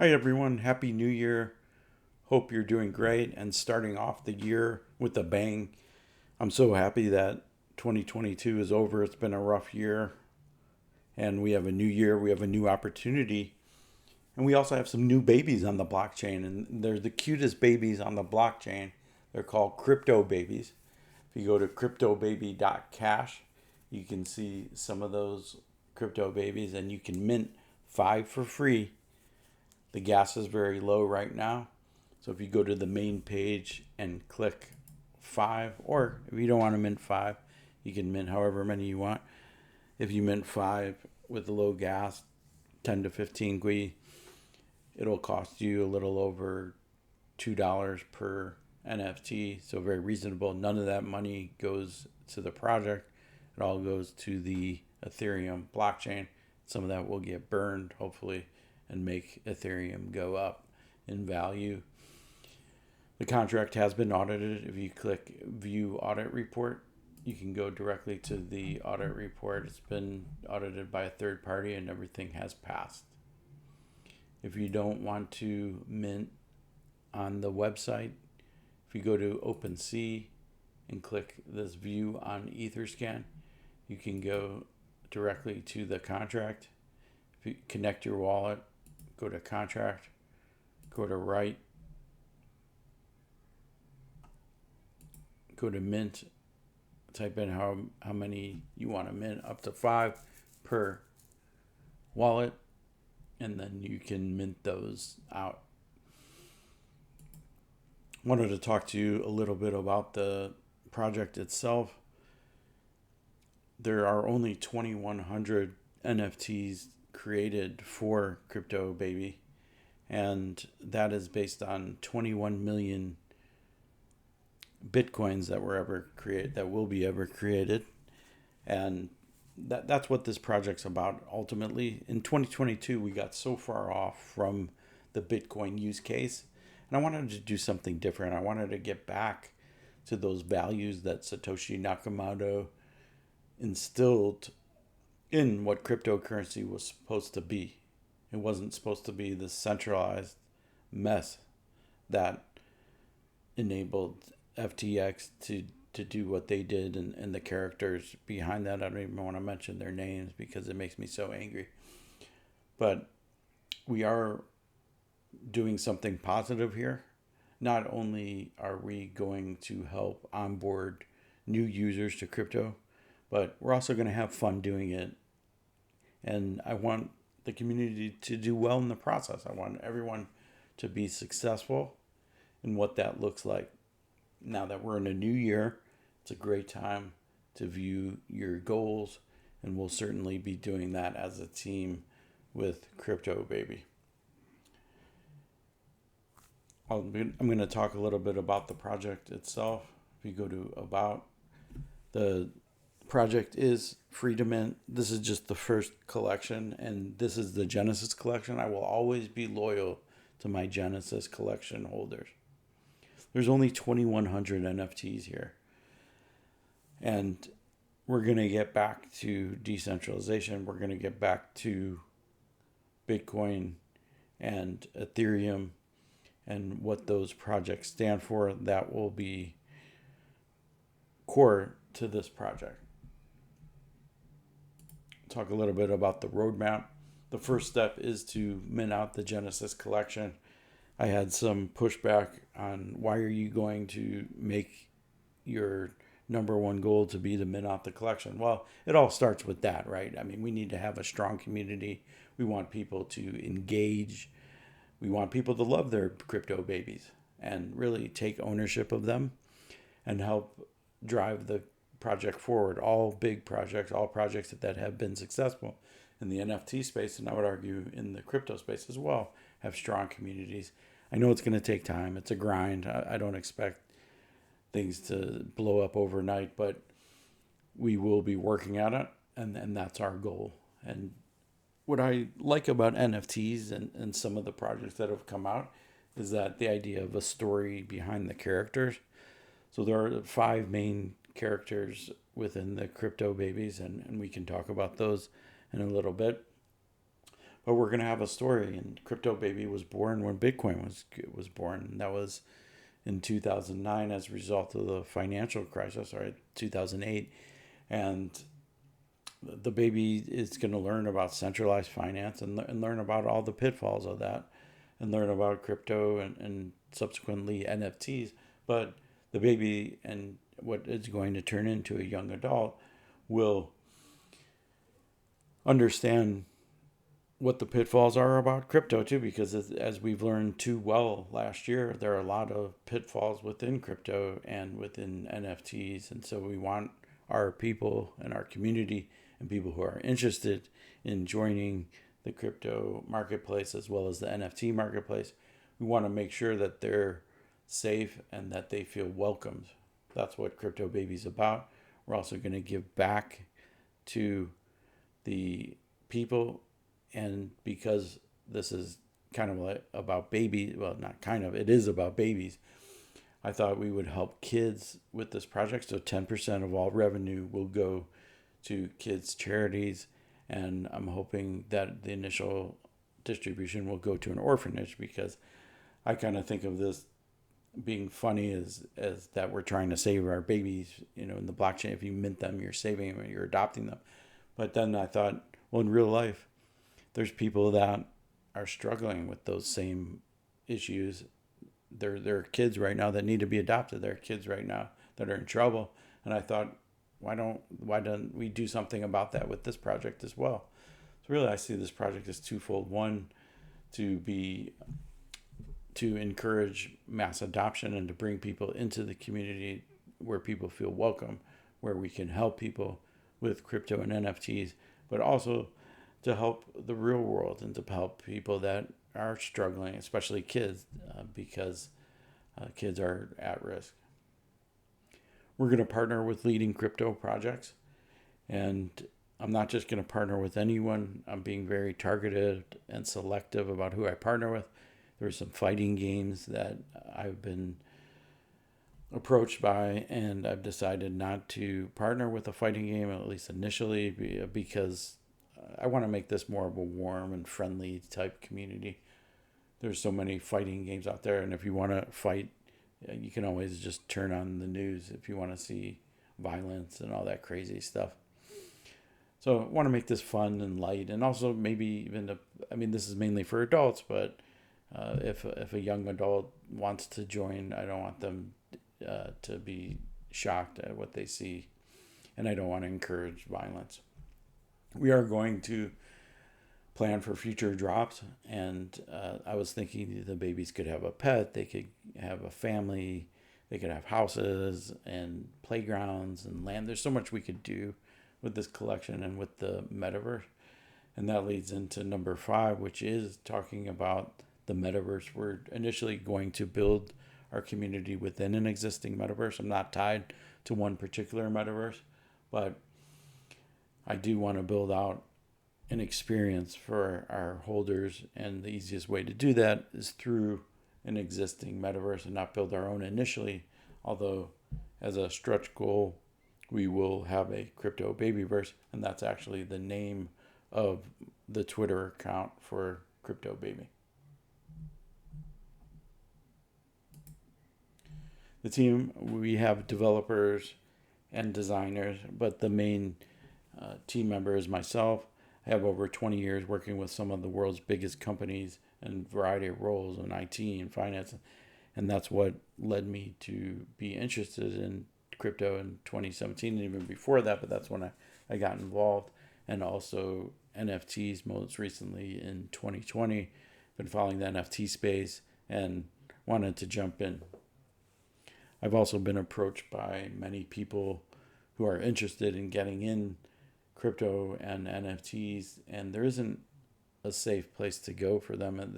Hi, everyone. Happy New Year. Hope you're doing great and starting off the year with a bang. I'm so happy that 2022 is over. It's been a rough year, and we have a new year. We have a new opportunity. And we also have some new babies on the blockchain, and they're the cutest babies on the blockchain. They're called crypto babies. If you go to cryptobaby.cash, you can see some of those crypto babies, and you can mint five for free. The gas is very low right now. So if you go to the main page and click five, or if you don't want to mint five, you can mint however many you want. If you mint five with low gas, 10 to 15 gui, it'll cost you a little over $2 per NFT. So very reasonable. None of that money goes to the project. It all goes to the Ethereum blockchain. Some of that will get burned, hopefully, and make Ethereum go up in value. The contract has been audited. If you click View Audit Report, you can go directly to the audit report. It's been audited by a third party and everything has passed. If you don't want to mint on the website, if you go to OpenSea and click this View on Etherscan, you can go directly to the contract. If you connect your wallet, go to contract, go to write, go to mint, type in how many you want to mint, up to five per wallet, and then you can mint those out. Wanted to talk to you a little bit about the project itself. There are only 2,100 NFTs created for CryptoBaby, and that is based on 21 million bitcoins that were ever created, that will be ever created. And that's what this project's about ultimately. In 2022, we got so far off from the Bitcoin use case, and I wanted to do something different. I wanted to get back to those values that Satoshi Nakamoto instilled in what cryptocurrency was supposed to be. It wasn't supposed to be this centralized mess that enabled FTX to do what they did, and the characters behind that. I don't even want to mention their names because it makes me so angry. But we are doing something positive here. Not only are we going to help onboard new users to crypto, but we're also going to have fun doing it. And I want the community to do well in the process. I want everyone to be successful in what that looks like. Now that we're in a new year, it's a great time to view your goals, and we'll certainly be doing that as a team with CryptoBaby. I'm going to talk a little bit about the project itself. If you go to About, the project is free to mint. This is just the first collection, and this is the Genesis collection. I will always be loyal to my Genesis collection holders. There's only 2,100 NFTs here. And we're going to get back to decentralization. We're going to get back to Bitcoin and Ethereum and what those projects stand for. That will be core to this project. Talk a little bit about the roadmap. The first step is to mint out the Genesis collection. I had some pushback on why are you going to make your number one goal to be to mint out the collection. Well, it all starts with that, right? I mean, we need to have a strong community. We want people to engage. We want people to love their crypto babies and really take ownership of them and help drive the project forward. All big projects, all projects that have been successful in the NFT space, and I would argue in the crypto space as well, have strong communities. I know it's going to take time. It's a grind. I don't expect things to blow up overnight, but we will be working at it, and that's our goal. And what I like about NFTs and some of the projects that have come out is that the idea of a story behind the characters. So there are five main characters within the crypto babies, and we can talk about those in a little bit. But we're going to have a story. And CryptoBaby was born when Bitcoin was born. And that was in 2009 as a result of the financial crisis, right? 2008. And the baby is going to learn about centralized finance and learn about all the pitfalls of that and learn about crypto and subsequently NFTs. But the baby and what is going to turn into a young adult will understand what the pitfalls are about crypto too, because as we've learned too well last year, there are a lot of pitfalls within crypto and within NFTs. And so we want our people and our community and people who are interested in joining the crypto marketplace as well as the NFT marketplace, we want to make sure that they're safe and that they feel welcomed. That's what CryptoBaby's about. We're also going to give back to the people, and because this is kind of like about babies, well, not kind of, it is about babies, I thought we would help kids with this project. So 10% of all revenue will go to kids' charities, and I'm hoping that the initial distribution will go to an orphanage, because I kind of think of this being funny as that we're trying to save our babies, in the blockchain. If you mint them, you're saving them, you're adopting them. But then I thought, well, in real life, there's people that are struggling with those same issues. There are kids right now that need to be adopted. There are kids right now that are in trouble. And I thought, why don't we do something about that with this project as well? So really, I see this project as twofold. One, to encourage mass adoption and to bring people into the community where people feel welcome, where we can help people with crypto and NFTs, but also to help the real world and to help people that are struggling, especially kids, because kids are at risk. We're going to partner with leading crypto projects, and I'm not just going to partner with anyone. I'm being very targeted and selective about who I partner with. There's some fighting games that I've been approached by, and I've decided not to partner with a fighting game, at least initially, because I want to make this more of a warm and friendly type community. There's so many fighting games out there, and if you want to fight, you can always just turn on the news if you want to see violence and all that crazy stuff. So I want to make this fun and light, and also maybe even, this is mainly for adults, but if a young adult wants to join, I don't want them to be shocked at what they see, and I don't want to encourage violence. We are going to plan for future drops, and I was thinking the babies could have a pet, they could have a family, they could have houses and playgrounds and land. There's so much we could do with this collection and with the metaverse, and that leads into number 5, which is talking about the metaverse. We're initially going to build our community within an existing metaverse. I'm not tied to one particular metaverse, but I do want to build out an experience for our holders, and the easiest way to do that is through an existing metaverse and not build our own initially, although as a stretch goal we will have a CryptoBabyverse, and that's actually the name of the Twitter account for CryptoBaby. The team, we have developers and designers, but the main team member is myself. I have over 20 years working with some of the world's biggest companies in a variety of roles in IT and finance, and that's what led me to be interested in crypto in 2017 and even before that, but that's when I got involved, and also NFTs most recently in 2020. Been following the NFT space and wanted to jump in. I've also been approached by many people who are interested in getting in crypto and NFTs, and there isn't a safe place to go for them. And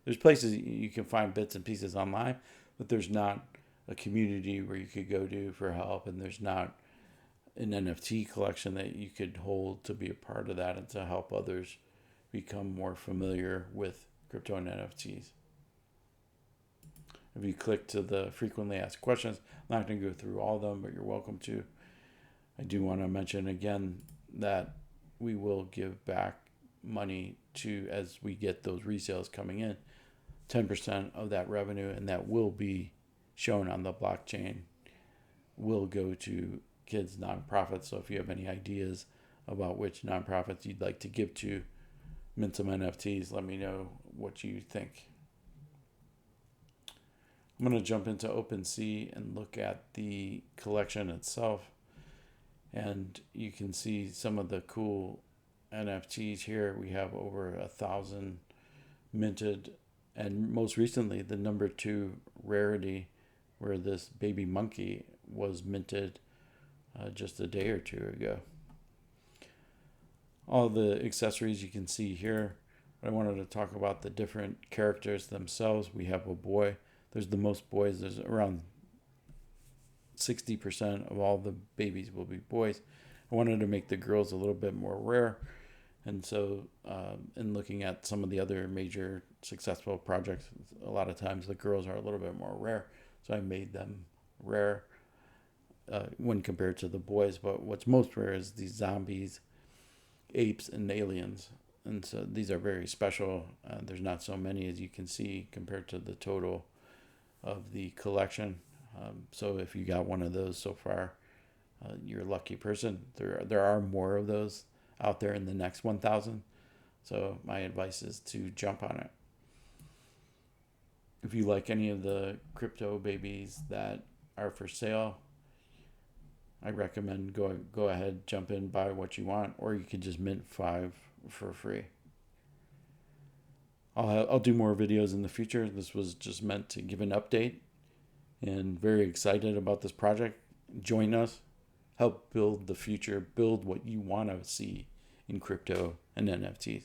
there's places you can find bits and pieces online, but there's not a community where you could go to for help, and there's not an NFT collection that you could hold to be a part of that and to help others become more familiar with crypto and NFTs. If you click to the frequently asked questions, I'm not going to go through all of them, but you're welcome to. I do want to mention again that we will give back money to, as we get those resales coming in, 10% of that revenue, and that will be shown on the blockchain, will go to kids' nonprofits. So if you have any ideas about which nonprofits you'd like to give to, mint some NFTs, let me know what you think. I'm going to jump into OpenSea and look at the collection itself. And you can see some of the cool NFTs here. We have over 1,000 minted. And most recently, the number 2 rarity, where this baby monkey was minted just a day or two ago. All the accessories you can see here. I wanted to talk about the different characters themselves. We have a boy. There's the most boys. There's around 60% of all the babies will be boys. I wanted to make the girls a little bit more rare. And so in looking at some of the other major successful projects, a lot of times the girls are a little bit more rare. So I made them rare when compared to the boys. But what's most rare is these zombies, apes, and aliens. And so these are very special. There's not so many as you can see compared to the total of the collection. So if you got one of those so far, you're a lucky person. There are more of those out there in the next 1,000. So my advice is to jump on it. If you like any of the crypto babies that are for sale, I recommend go ahead, jump in, buy what you want, or you could just mint 5 for free. I'll do more videos in the future. This was just meant to give an update, and very excited about this project. Join us, help build the future, build what you want to see in crypto and NFTs.